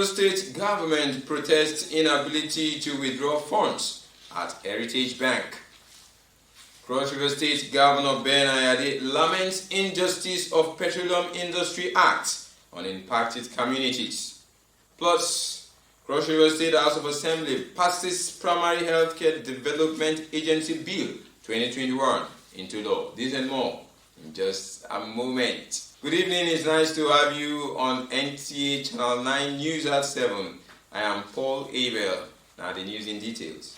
State government protests inability to withdraw funds at Heritage Bank. Cross River State Governor Ben Ayade laments injustice of Petroleum Industry Act on impacted communities. Plus, Cross River State House of Assembly passes Primary Healthcare Development Agency Bill 2021 into law. This and more in just a moment. Good evening, it's nice to have you on Nta Channel 9 News at 7. I am Paul Abel. Now the news in details.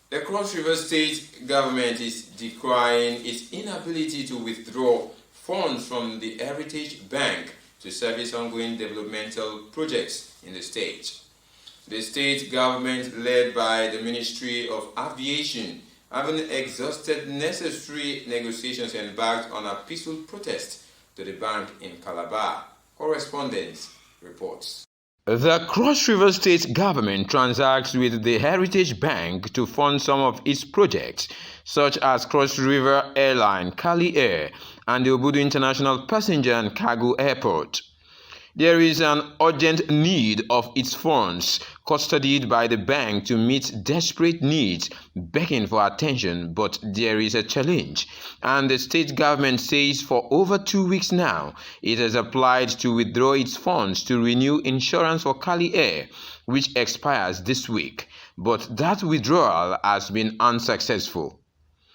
The Cross River State government is decrying its inability to withdraw funds from the Heritage Bank to service ongoing developmental projects in the state. The state government, led by the Ministry of Aviation, having exhausted necessary negotiations, embarked on a peaceful protest to the bank in Calabar. Correspondent reports. The Cross River State government transacts with the Heritage Bank to fund some of its projects, such as Cross River Airline, Cali Air, and the Obudu International Passenger and Cargo Airport. There is an urgent need of its funds, custodied by the bank to meet desperate needs, begging for attention, but there is a challenge, and the state government says for over 2 weeks now, it has applied to withdraw its funds to renew insurance for Cali Air, which expires this week, but that withdrawal has been unsuccessful.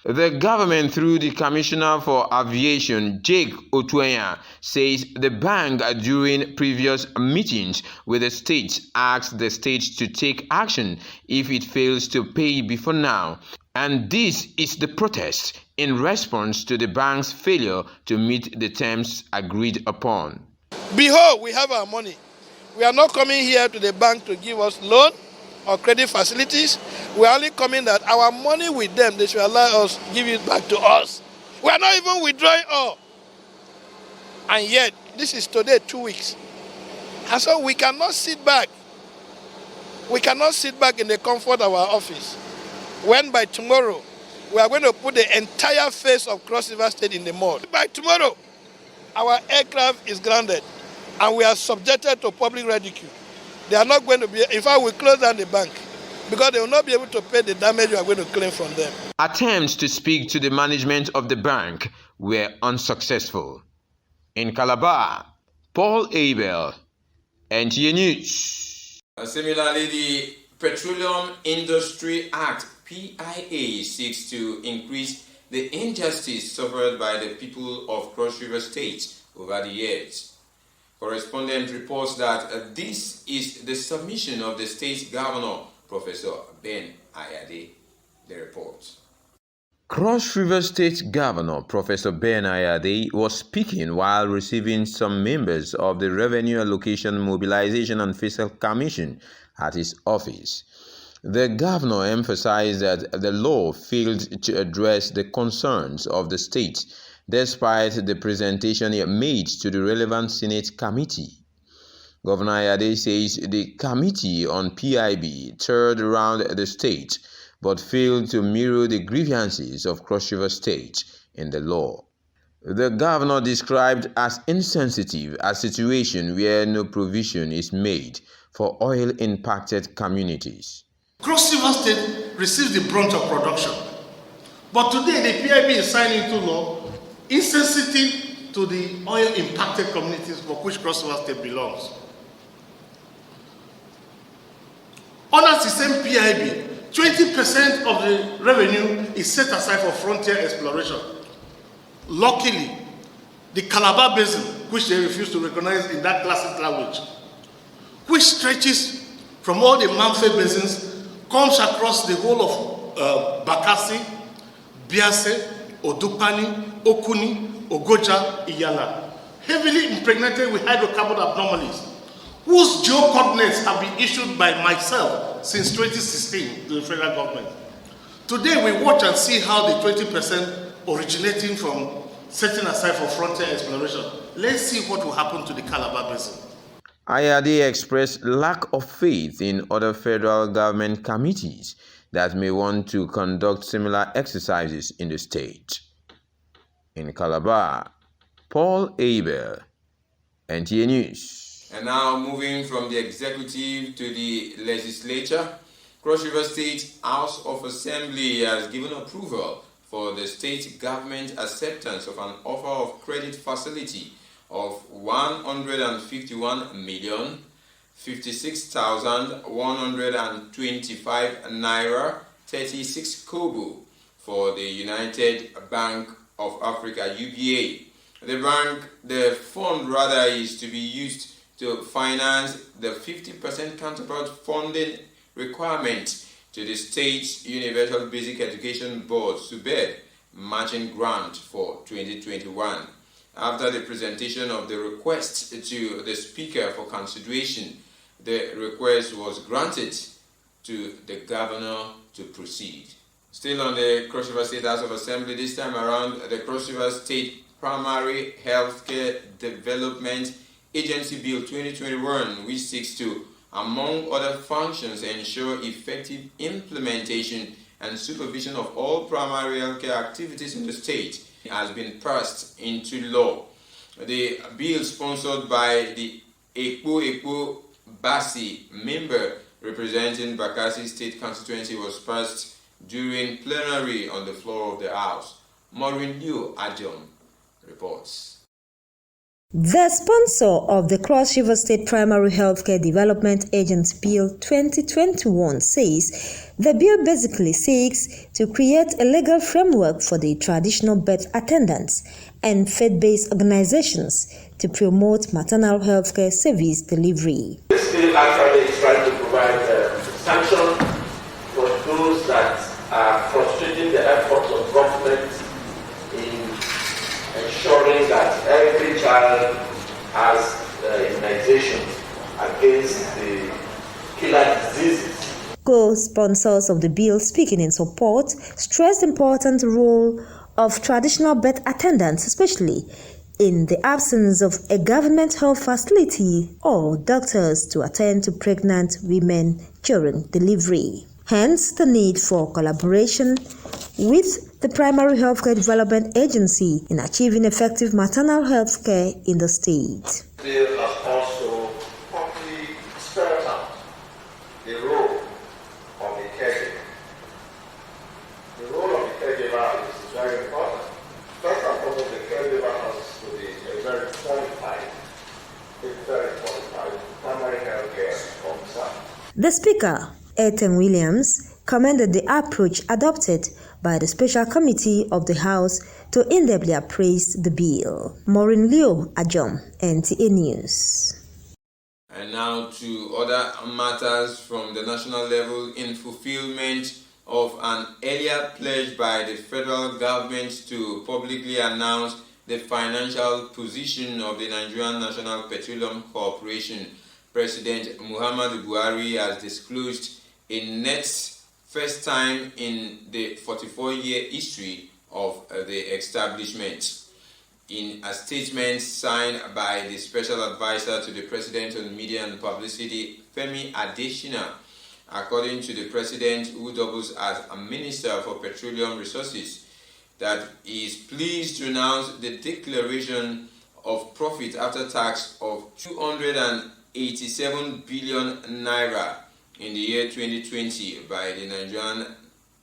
The government, through the Commissioner for Aviation, Jake Otuenya, says the bank, during previous meetings with the state, asked the state to take action if it fails to pay before now. And this is the protest in response to the bank's failure to meet the terms agreed upon. Behold, we have our money. We are not coming here to the bank to give us loan or credit facilities. We are only coming that our money with them, they should allow us, give it back to us. We are not even withdrawing all. And yet, this is today 2 weeks. And so we cannot sit back. We cannot sit back in the comfort of our office when by tomorrow we are going to put the entire face of Cross River State in the mud. By tomorrow, our aircraft is grounded and we are subjected to public ridicule. They are not going to be, in fact, we close down the bank because they will not be able to pay the damage we are going to claim from them. Attempts to speak to the management of the bank were unsuccessful. In Calabar, Paul Abel, Nta News. Similarly, the Petroleum Industry Act, PIA, seeks to increase the injustice suffered by the people of Cross River State over the years. Correspondent reports that this is the submission of the state governor, Professor Ben Ayade. The report. Cross River State Governor Professor Ben Ayade was speaking while receiving some members of the Revenue Allocation Mobilization and Fiscal Commission at his office. The governor emphasized that the law failed to address the concerns of the state despite the presentation he made to the relevant Senate committee. Governor Ayade says the committee on PIB toured around the state but failed to mirror the grievances of Cross River State in the law. The governor described as insensitive a situation where no provision is made for oil-impacted communities. Cross River State receives the brunt of production, but today the PIB is signing into law insensitive to the oil-impacted communities for which Cross River State belongs. Under the same PIB, 20% of the revenue is set aside for frontier exploration. Luckily, the Calabar Basin, which they refuse to recognize in that classic language, which stretches from all the Mamfe basins, comes across the whole of Bakassi, Biase, Odupani, Okuni, Ogoja, Iyala, heavily impregnated with hydrocarbon abnormalities, whose geo-coordinates have been issued by myself since 2016 to the federal government. Today we watch and see how the 20% originating from setting aside for frontier exploration. Let's see what will happen to the Calabar Basin. Ayade expressed lack of faith in other federal government committees that may want to conduct similar exercises in the state. In Calabar, Paul Abel, Nta News. And now moving from the executive to the legislature, Cross River State House of Assembly has given approval for the state government acceptance of an offer of credit facility of 151,056,125 naira 36 kobo for the United Bank of Africa (UBA). The fund is to be used to finance the 50% counterpart funding requirement to the State Universal Basic Education Board (SUBED) matching grant for 2021. After the presentation of the request to the Speaker for consideration, the request was granted to the Governor to proceed. Still on the Cross River State House of Assembly, this time around, the Cross River State Primary Healthcare Development Agency Bill 2021, which seeks to, among other functions, ensure effective implementation and supervision of all primary healthcare activities in the state, has been passed into law. The bill, sponsored by the Ekpo Basi member representing Bakassi State constituency, was passed during plenary on the floor of the House. Maureen Liu Ajom reports. The sponsor of the Cross River State Primary Healthcare Development Agency Bill 2021 says the bill basically seeks to create a legal framework for the traditional birth attendants and faith-based organizations to promote maternal healthcare service delivery. This bill actually is trying to provide sanction for those that are frustrating the efforts of government in ensuring that every child has immunization against the killer diseases. Co-sponsors of the bill, speaking in support, stressed the important role of traditional birth attendants, especially in the absence of a government health facility or doctors to attend to pregnant women during delivery. Hence, the need for collaboration with the Primary Healthcare Development Agency in achieving effective maternal health care in the state. The bill has also properly spelled out the role of the caregiver. The role of the caregiver is very important. First and foremost, the caregiver has to be a very qualified primary health care officer. The Speaker, Ethan Williams, commended the approach adopted by the Special Committee of the House to in-depthly appraise the bill. Maureen Liu Ajom, NTA News. And now to other matters from the national level. In fulfillment of an earlier pledge by the federal government to publicly announce the financial position of the Nigerian National Petroleum Corporation, President Muhammadu Buhari has disclosed a net first time in the 44-year history of the establishment. In a statement signed by the Special Advisor to the President on Media and Publicity, Femi Adesina, according to the President, who doubles as a Minister for Petroleum Resources, that he is pleased to announce the declaration of profit after tax of 287 billion naira in the year 2020 by the Nigerian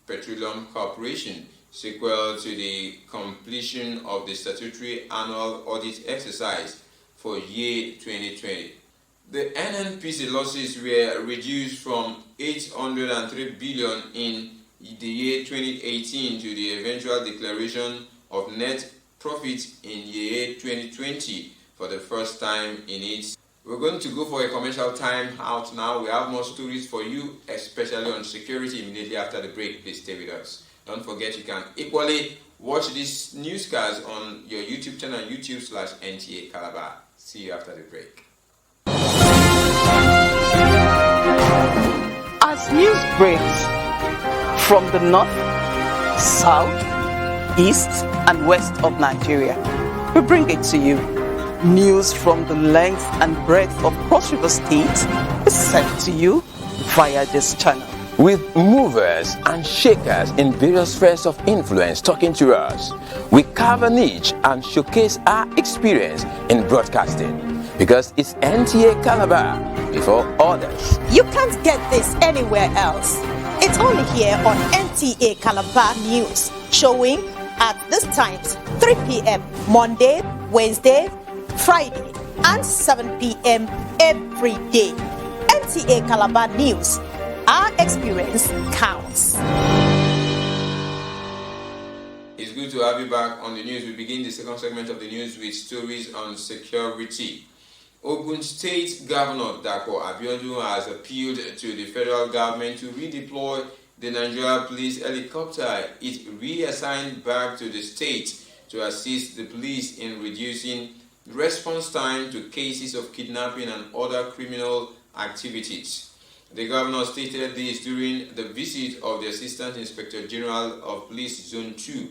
Petroleum Corporation, sequel to the completion of the statutory annual audit exercise for year 2020. The NNPC losses were reduced from 803 billion in the year 2018 to the eventual declaration of net profit in year 2020 for the first time in its. We're going to go for a commercial time out now. We have more stories for you, especially on security, immediately after the break. Please stay with us. Don't forget, you can equally watch these newscasts on your YouTube channel, YouTube/NTA Calabar. See you after the break. As news breaks from the north, south, east, and west of Nigeria, we bring it to you. News from the length and breadth of Cross River State is sent to you via this channel. With movers and shakers in various spheres of influence talking to us, we carve a niche and showcase our experience in broadcasting. because it's Nta Calabar before others. You can't get this anywhere else. It's only here on Nta Calabar News, showing at these times 3 p.m. Monday, Wednesday, Friday, and 7 p.m. every day. Nta Calabar News. Our experience counts. It's good to have you back on the news. We begin the second segment of the news with stories on security. Ogun State Governor Dapo Abiodun has appealed to the federal government to redeploy the Nigeria police helicopter it reassigned back to the state to assist the police in reducing response time to cases of kidnapping and other criminal activities. The governor stated this during the visit of the Assistant Inspector General of Police Zone 2,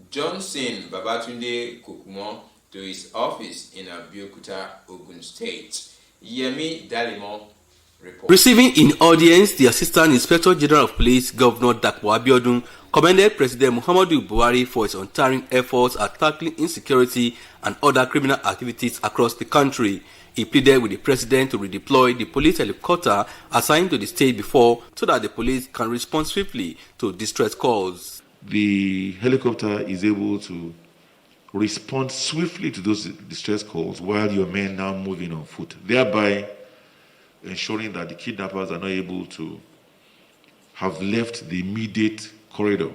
Johnson Babatunde Kokumo, to his office in Abeokuta, Ogun State. Yemi Dalimo reports. Receiving in audience the Assistant Inspector General of Police, Governor Dapo Abiodun, commended President Muhammadu Buhari for his untiring efforts at tackling insecurity and other criminal activities across the country. He pleaded with the president to redeploy the police helicopter assigned to the state before so that the police can respond swiftly to distress calls. The helicopter is able to respond swiftly to those distress calls while your men now moving on foot, thereby ensuring that the kidnappers are not able to have left the immediate corridor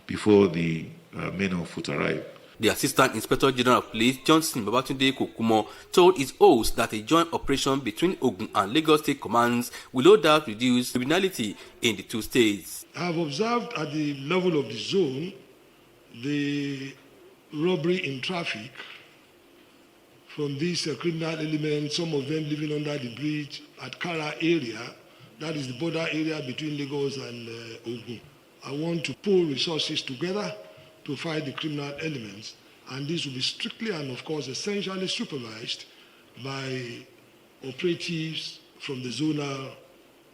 before the men on foot arrive. The Assistant Inspector General of Police, Johnson Babatunde Kokumo, told his host that a joint operation between Ogun and Lagos State commands will no doubt reduce criminality in the two states. I have observed at the level of the zone the robbery in traffic from these criminal elements, some of them living under the bridge at Kara area, that is the border area between Lagos and Ogun. I want to pull resources together to fight the criminal elements, and this will be strictly and of course essentially supervised by operatives from the zonal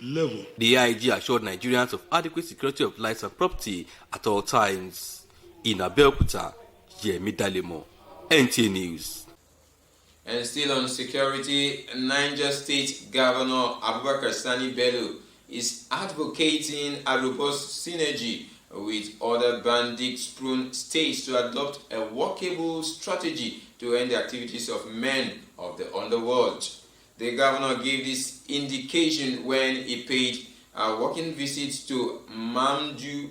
level. The AIG assured Nigerians of adequate security of lives and property at all times. In Abeokuta, Yemi Dalemo, NTA News. And still on security, Niger State Governor Abubakar Sani Bello is advocating a robust synergy with other bandit-prone states to adopt a workable strategy to end the activities of men of the underworld. The governor gave this indication when he paid a working visit to Mamdu,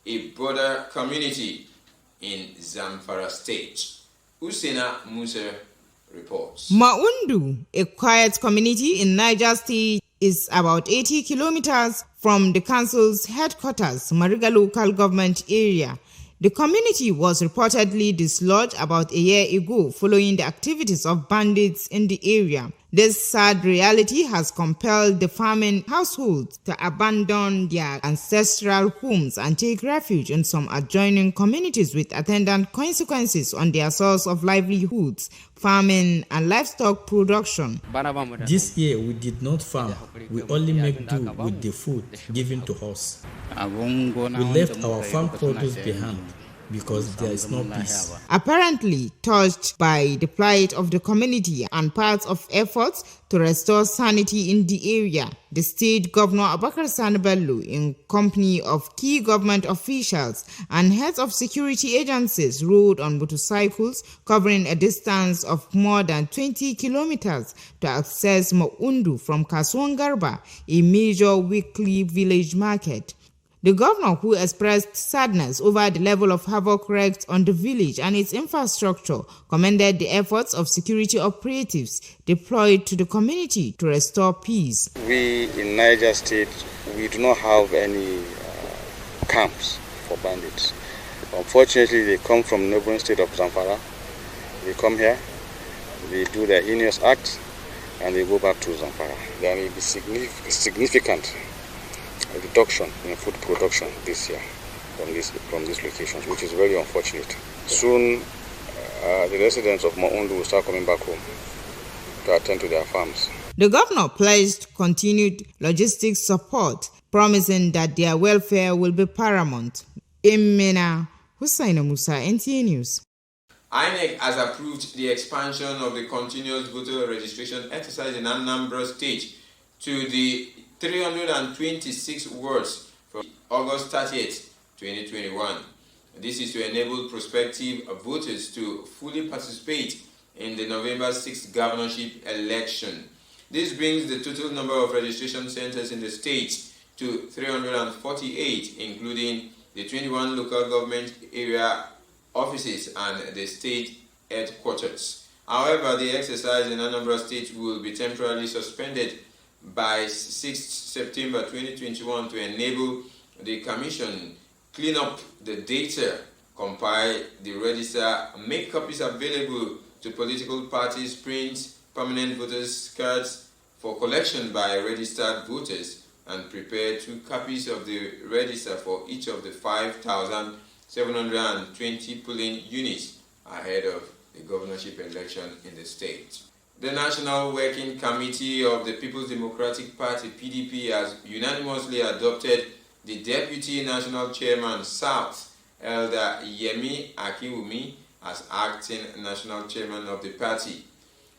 a border community in Zamfara State. Usena Musa reports. Maundu, a quiet community in Niger State, is about 80 kilometers from the council's headquarters, Mariga local government area. The community was reportedly dislodged about a year ago following the activities of bandits in the area. This sad reality has compelled the farming households to abandon their ancestral homes and take refuge in some adjoining communities, with attendant consequences on their source of livelihoods, farming and livestock production. This year we did not farm, we only make do with the food given to us. We left our farm produce behind because there is no peace. Apparently touched by the plight of the community and part of efforts to restore sanity in the area, the state governor Abubakar Sani Bello, in company of key government officials and heads of security agencies, rode on motorcycles covering a distance of more than 20 kilometers to access Maundu from Kasuan Garba, a major weekly village market. The governor, who expressed sadness over the level of havoc wreaked on the village and its infrastructure, commended the efforts of security operatives deployed to the community to restore peace. We in Niger State, we do not have any camps for bandits. Unfortunately, they come from neighboring state of Zamfara. They come here, they do their heinous acts, and they go back to Zamfara. There may be significant reduction in food production this year from these locations, which is very unfortunate. Soon, the residents of Maundu will start coming back home to attend to their farms. The governor pledged continued logistics support, promising that their welfare will be paramount. Imena Hussaina Musa, NTA News. INEC has approved the expansion of the continuous voter registration exercise in Anambra State to the 326 wards from August 30th, 2021. This is to enable prospective voters to fully participate in the November 6th governorship election. This brings the total number of registration centers in the state to 348, including the 21 local government area offices and the state headquarters. However, the exercise in Anambra State will be temporarily suspended by 6th September 2021 to enable the Commission clean up the data, compile the register, make copies available to political parties, print permanent voters' cards for collection by registered voters, and prepare 2 copies of the register for each of the 5,720 polling units ahead of the governorship election in the state. The National Working Committee of the People's Democratic Party, PDP, has unanimously adopted the Deputy National Chairman, South, Elder Yemi Akiwumi, as acting National Chairman of the party.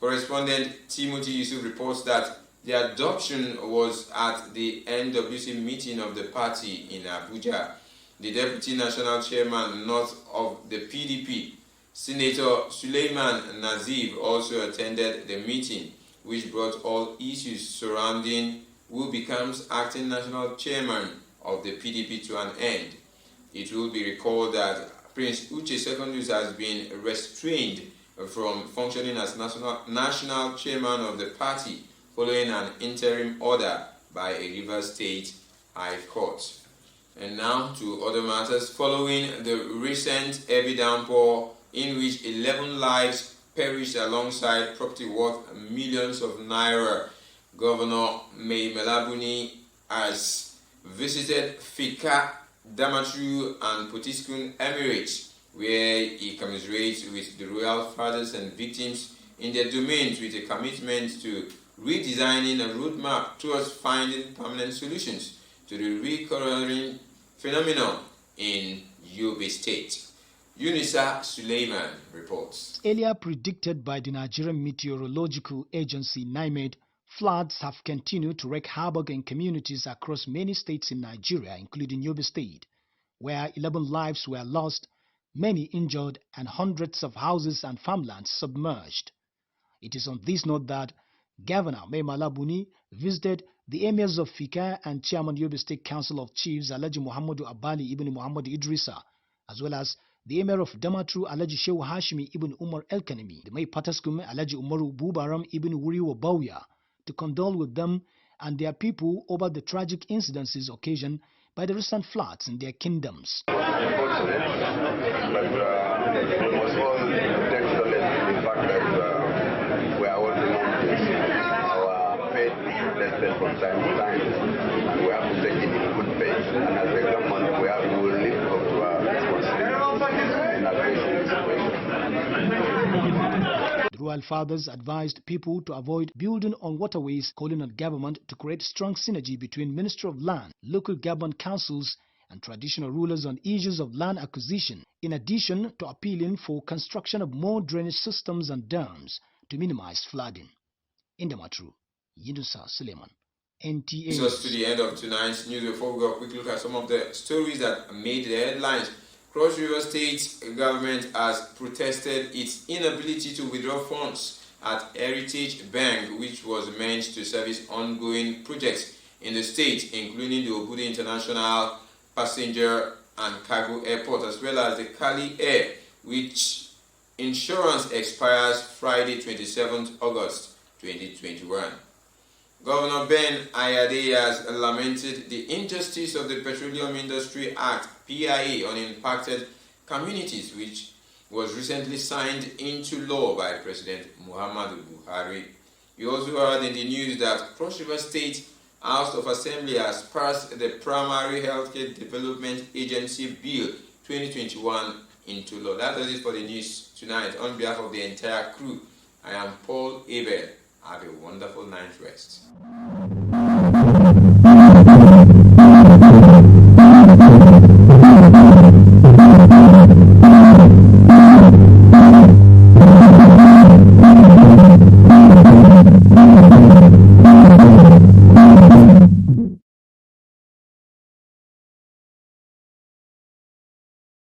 Correspondent Timothy Yusuf reports that the adoption was at the NWC meeting of the party in Abuja. The Deputy National Chairman, North of the PDP, Senator Suleiman Nazif, also attended the meeting, which brought all issues surrounding who becomes acting National Chairman of the PDP to an end. It will be recalled that Prince Uche Secondus has been restrained from functioning as national chairman of the party following an interim order by a Rivers State High Court. And now to other matters. Following the recent heavy downpour in which 11 lives perished alongside property worth millions of naira, Governor Mai Malabuni has visited Fika, Damaturu and Potiskum Emirates, where he commiserates with the royal fathers and victims in their domains with a commitment to redesigning a roadmap towards finding permanent solutions to the recurring phenomenon in Yobe State. Unisa Suleiman reports. Earlier predicted by the Nigerian Meteorological Agency NIMED, floods have continued to wreak havoc in communities across many states in Nigeria, including Yobe State, where 11 lives were lost, many injured, and hundreds of houses and farmlands submerged. It is on this note that Governor Mai Malabuni visited the emirs of Fika and Chairman Yobe State Council of Chiefs Alhaji Muhammadu Abali ibn Muhammadu Idrisa, as well as the Emir of Damaturu Alhaji Shehu Hashimi ibn Umar El-Kanemi, the Mai Pataskum Alhaji Umaru Bubaram ibn Wuriwa Bawya, to condole with them and their people over the tragic incidences occasioned by the recent floods in their kingdoms. From time to time, and we have to take it in good faith, and as a government we have to live up to our responsibility in addressing the situation. The royal fathers advised people to avoid building on waterways, calling on government to create strong synergy between Ministry of Land, local government councils and traditional rulers on issues of land acquisition, in addition to appealing for construction of more drainage systems and dams to minimize flooding. In Damaturu, Yunusa Suleiman, NTA. This was to the end of tonight's news. Before we go, a quick look at some of the stories that made the headlines. Cross River State government has protested its inability to withdraw funds at Heritage Bank, which was meant to service ongoing projects in the state, including the Obudu International Passenger and Cargo Airport, as well as the Cali Air, which insurance expires Friday, 27th August 2021. Governor Ben Ayade has lamented the injustice of the Petroleum Industry Act, PIA, on impacted communities, which was recently signed into law by President Muhammadu Buhari. You also heard in the news that Cross River State House of Assembly has passed the Primary Healthcare Development Agency Bill 2021 into law. That does it for the news tonight. On behalf of the entire crew, I am Paul Abel. Have a wonderful night's rest.